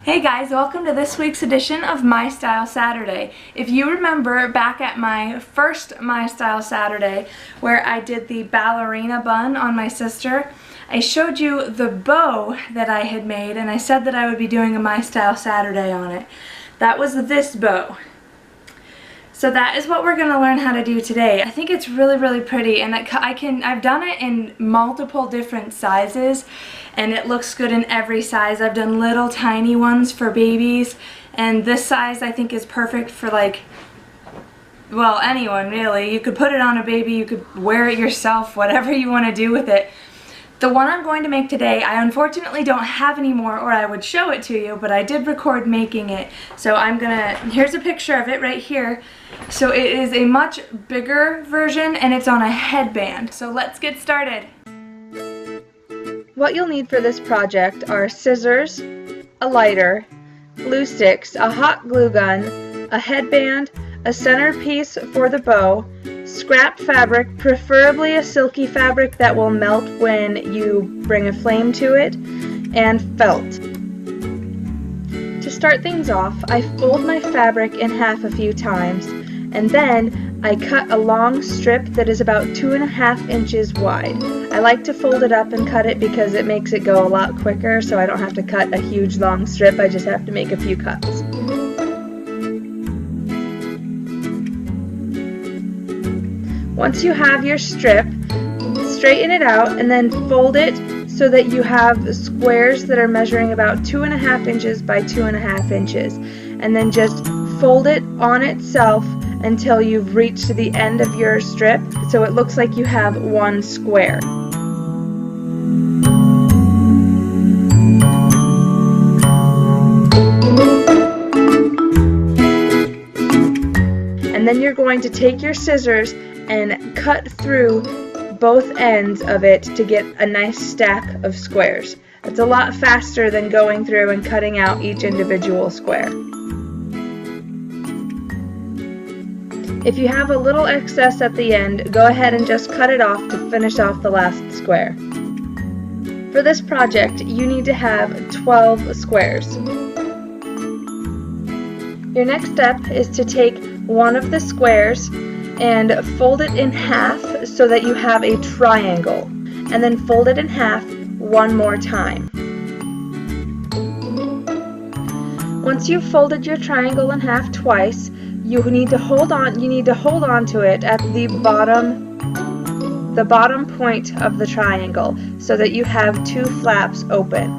Hey guys, welcome to this week's edition of My Style Saturday. If you remember back at my first My Style Saturday where I did the ballerina bun on my sister, I showed you the bow that I had made and I said that I would be doing a My Style Saturday on it. That was this bow. So that is what we're going to learn how to do today. I think it's really pretty, and I've done it in multiple different sizes and it looks good in every size. I've done little tiny ones for babies, and this size I think is perfect for well, anyone really. You could put it on a baby, you could wear it yourself, whatever you want to do with it. The one I'm going to make today, I unfortunately don't have any more or I would show it to you, but I did record making it. So here's a picture of it right here. So it is a much bigger version and it's on a headband. So let's get started. What you'll need for this project are scissors, a lighter, glue sticks, a hot glue gun, a headband, a centerpiece for the bow, scrap fabric, preferably a silky fabric that will melt when you bring a flame to it, and felt. To start things off, I fold my fabric in half a few times, and then I cut a long strip that is about 2.5 inches wide. I like to fold it up and cut it because it makes it go a lot quicker, so I don't have to cut a huge long strip, I just have to make a few cuts. Once you have your strip, straighten it out and then fold it so that you have squares that are measuring about 2.5 inches by 2.5 inches. And then just fold it on itself until you've reached the end of your strip so it looks like you have one square. And then you're going to take your scissors and cut through both ends of it to get a nice stack of squares. It's a lot faster than going through and cutting out each individual square. If you have a little excess at the end, go ahead and just cut it off to finish off the last square. For this project, you need to have 12 squares. Your next step is to take one of the squares and fold it in half so that you have a triangle, and then fold it in half one more time. Once you've folded your triangle in half twice, you need to hold on to it at the bottom point of the triangle so that you have two flaps open.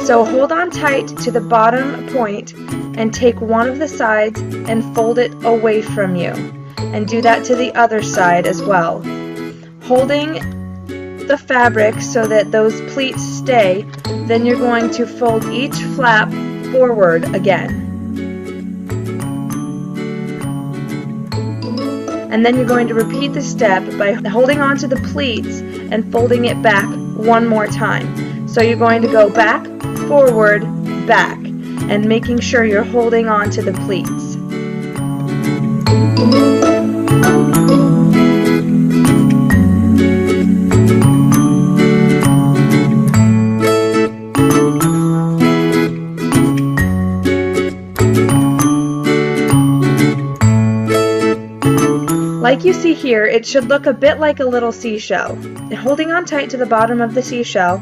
So hold on tight to the bottom point and take one of the sides and fold it away from you. And do that to the other side as well. Holding the fabric so that those pleats stay, then you're going to fold each flap forward again. And then you're going to repeat the step by holding onto the pleats and folding it back one more time. So you're going to go back, forward, back, and making sure you're holding on to the pleats. Like you see here, it should look a bit like a little seashell. Holding on tight to the bottom of the seashell,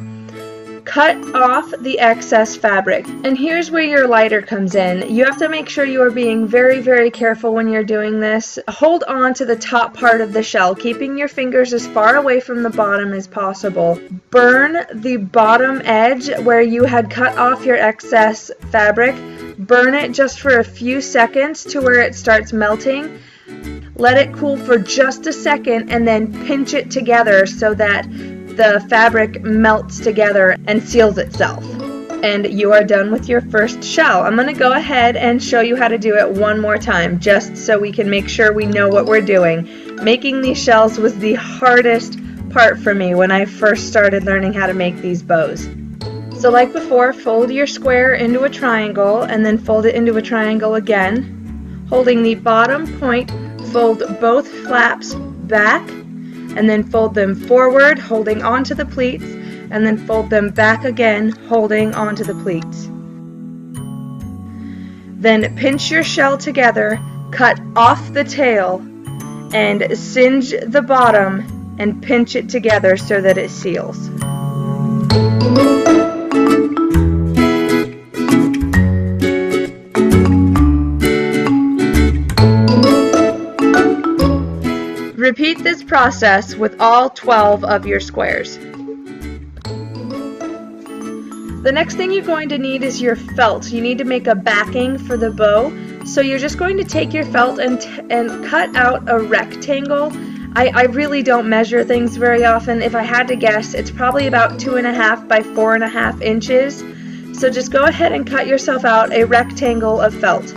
cut off the excess fabric. And here's where your lighter comes in. You have to make sure you are being very careful when you're doing this. Hold on to the top part of the shell, keeping your fingers as far away from the bottom as possible. Burn the bottom edge where you had cut off your excess fabric. Burn it just for a few seconds to where it starts melting. Let it cool for just a second and then pinch it together so that the fabric melts together and seals itself. And you are done with your first shell. I'm going to go ahead and show you how to do it one more time just so we can make sure we know what we're doing. Making these shells was the hardest part for me when I first started learning how to make these bows. So like before, fold your square into a triangle and then fold it into a triangle again. Holding the bottom point, fold both flaps back and then fold them forward, holding onto the pleats, and then fold them back again, holding onto the pleats. Then pinch your shell together, cut off the tail, and singe the bottom and pinch it together so that it seals. Repeat this process with all 12 of your squares. The next thing you're going to need is your felt. You need to make a backing for the bow. So you're just going to take your felt and cut out a rectangle. I really don't measure things very often. If I had to guess, it's probably about 2.5 by 4.5 inches. So just go ahead and cut yourself out a rectangle of felt.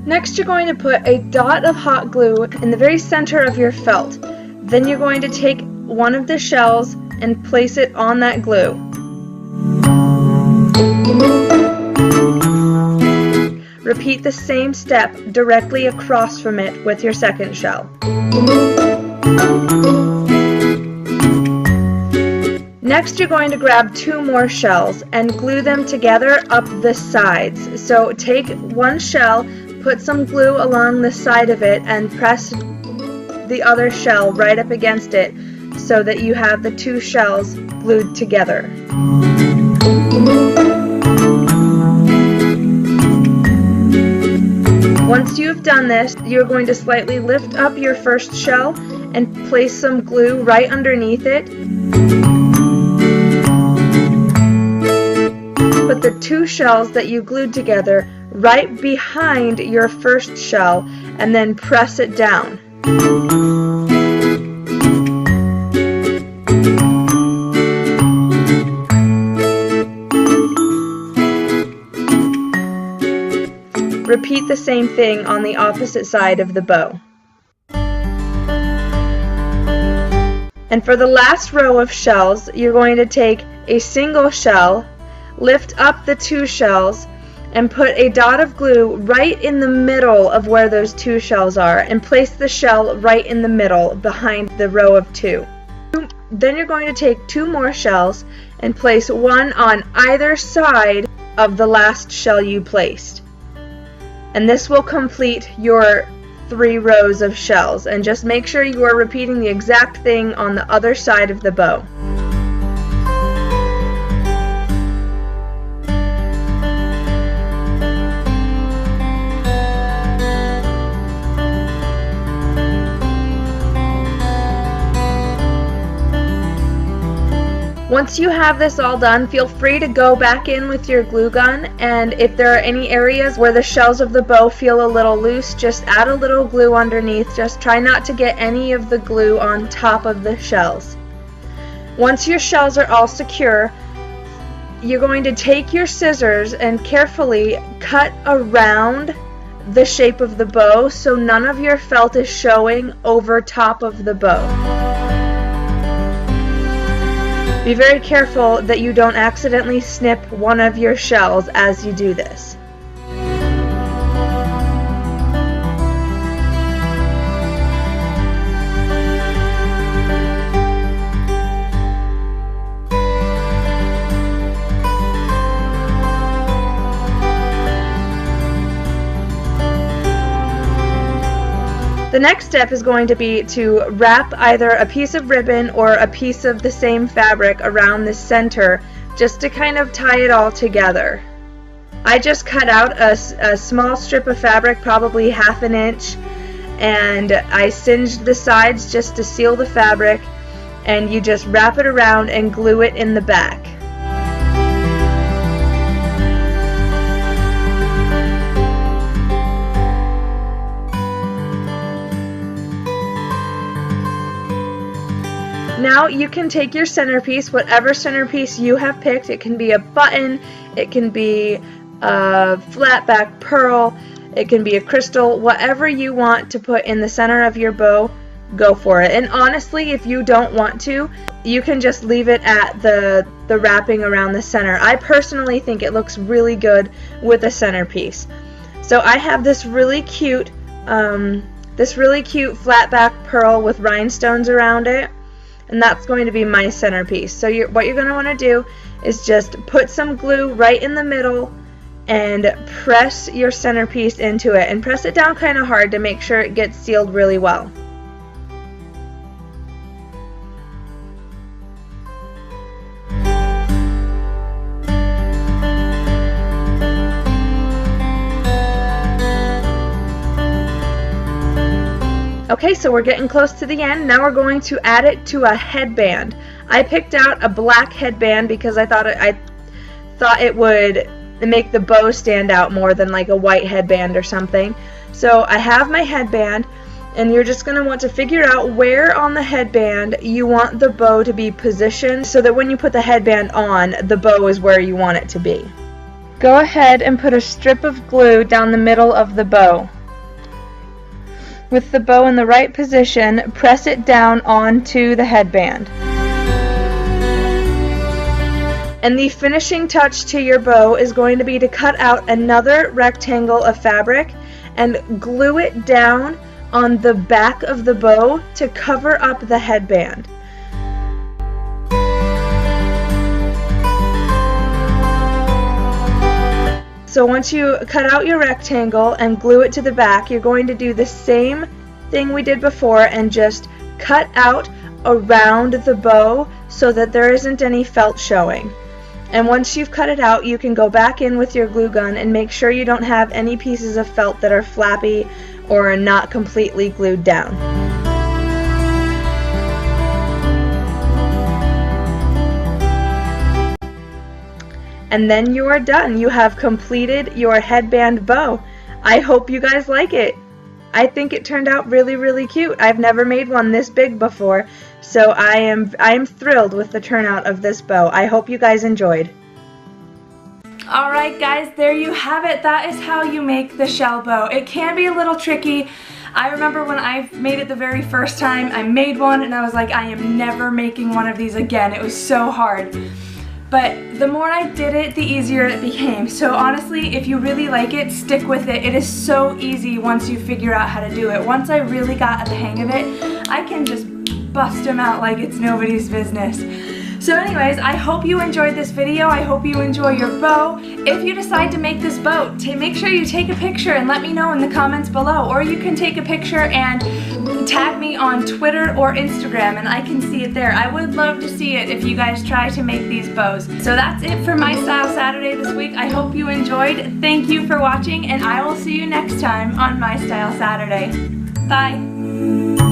Next, you're going to put a dot of hot glue in the very center of your felt. Then you're going to take one of the shells and place it on that glue. Repeat the same step directly across from it with your second shell. Next, you're going to grab 2 more shells and glue them together up the sides. So take one shell, put some glue along the side of it, and press the other shell right up against it so that you have the 2 shells glued together. Once you've done this, you're going to slightly lift up your first shell and place some glue right underneath it. Put the 2 shells that you glued together right behind your first shell and then press it down. Repeat the same thing on the opposite side of the bow. And for the last row of shells, you're going to take a single shell, lift up the 2 shells, and put a dot of glue right in the middle of where those 2 shells are, and place the shell right in the middle behind the row of 2. Then you're going to take 2 more shells and place one on either side of the last shell you placed. And this will complete your 3 rows of shells. And just make sure you are repeating the exact thing on the other side of the bow. Once you have this all done, feel free to go back in with your glue gun, and if there are any areas where the shells of the bow feel a little loose, just add a little glue underneath. Just try not to get any of the glue on top of the shells. Once your shells are all secure, you're going to take your scissors and carefully cut around the shape of the bow so none of your felt is showing over top of the bow. Be very careful that you don't accidentally snip one of your shells as you do this. The next step is going to be to wrap either a piece of ribbon or a piece of the same fabric around the center just to kind of tie it all together. I just cut out a small strip of fabric, probably 1/2 inch, and I singed the sides just to seal the fabric, and you just wrap it around and glue it in the back. Now you can take your centerpiece, whatever centerpiece you have picked. It can be a button, it can be a flat back pearl, it can be a crystal, whatever you want to put in the center of your bow, go for it. And honestly, if you don't want to, you can just leave it at the wrapping around the center. I personally think it looks really good with a centerpiece. So I have this really cute this really cute flat back pearl with rhinestones around it, and that's going to be my centerpiece. So what you're going to want to do is just put some glue right in the middle and press your centerpiece into it, and press it down kind of hard to make sure it gets sealed really well. Okay, so we're getting close to the end. Now we're going to add it to a headband. I picked out a black headband because I thought it would make the bow stand out more than like a white headband or something. So I have my headband, and you're just going to want to figure out where on the headband you want the bow to be positioned so that when you put the headband on, the bow is where you want it to be. Go ahead and put a strip of glue down the middle of the bow. With the bow in the right position, press it down onto the headband. And the finishing touch to your bow is going to be to cut out another rectangle of fabric and glue it down on the back of the bow to cover up the headband. So once you cut out your rectangle and glue it to the back, you're going to do the same thing we did before and just cut out around the bow so that there isn't any felt showing. And once you've cut it out, you can go back in with your glue gun and make sure you don't have any pieces of felt that are flappy or are not completely glued down. And then you are done. You have completed your headband bow. I hope you guys like it. I think it turned out really, really cute. I've never made one this big before, so I am thrilled with the turnout of this bow. I hope you guys enjoyed. Alright guys, there you have it. That is how you make the shell bow. It can be a little tricky. I remember when I made it the very first time, I made one and I was like, I am never making one of these again. It was so hard. But the more I did it, the easier it became. So honestly, if you really like it, stick with it. It is so easy once you figure out how to do it. Once I really got the hang of it, I can just bust them out like it's nobody's business. So anyways, I hope you enjoyed this video. I hope you enjoy your bow. If you decide to make this bow, make sure you take a picture and let me know in the comments below. Or you can take a picture and tag me on Twitter or Instagram and I can see it there. I would love to see it if you guys try to make these bows. So that's it for My Style Saturday this week. I hope you enjoyed. Thank you for watching and I will see you next time on My Style Saturday. Bye.